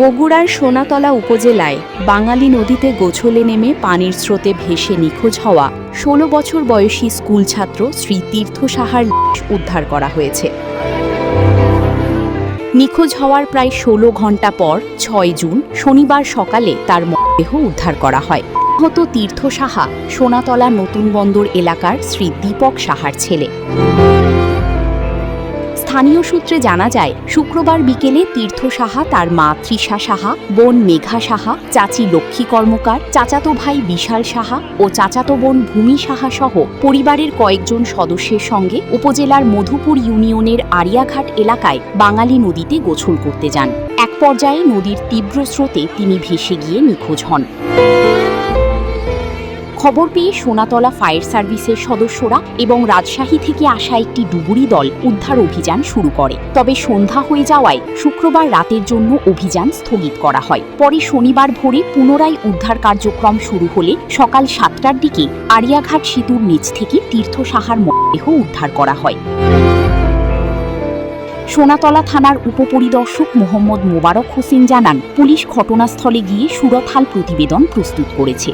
বগুড়ার সোনাতলা উপজেলায় বাঙালি নদীতে গোছলে নেমে পানির স্রোতে ভেসে নিখোঁজ হওয়া ১৬ বছর বয়সী স্কুল ছাত্র শ্রী তীর্থ সাহার লাশ উদ্ধার করা হয়েছে। নিখোঁজ হওয়ার প্রায় ১৬ ঘণ্টা পর ৬ জুন শনিবার সকালে তার মরদেহ উদ্ধার করা হয়। আহত তীর্থ সাহা সোনাতলা নতুন বন্দর এলাকার শ্রী দীপক সাহার ছেলে। স্থানীয় সূত্রে জানা যায়, শুক্রবার বিকেলে তীর্থ সাহা তার মা তৃষা সাহা, বোন মেঘা সাহা, চাচি লক্ষ্মী কর্মকার, চাচাতো ভাই বিশাল সাহা ও চাচাতো বোন ভূমি সাহা সহ পরিবারের কয়েকজন সদস্যের সঙ্গে উপজেলার মধুপুর ইউনিয়নের আরিয়াঘাট এলাকায় বাঙালি নদীতে গোসল করতে যান। এক পর্যায়ে নদীর তীব্র স্রোতে তিনি ভেসে গিয়ে নিখোঁজ হন। খবর পেয়ে সোনাতলা ফায়ার সার্ভিসের সদস্যরা এবং রাজশাহী থেকে আসা একটি ডুবুরি দল উদ্ধার অভিযান শুরু করে। তবে সন্ধ্যা হয়ে যাওয়ায় শুক্রবার রাতের জন্য অভিযান স্থগিত করা হয়। পরে শনিবার ভোরে পুনরায় উদ্ধার কার্যক্রম শুরু হলে সকাল ৭টার দিকে আরিয়াঘাট সেতুর নিচ থেকে তীর্থ সাহার মরদেহ উদ্ধার করা হয়। সোনাতলা থানার উপপরিদর্শক মোহাম্মদ মোবারক হোসেন জানান, পুলিশ ঘটনাস্থলে গিয়ে সুরতহাল প্রতিবেদন প্রস্তুত করেছে।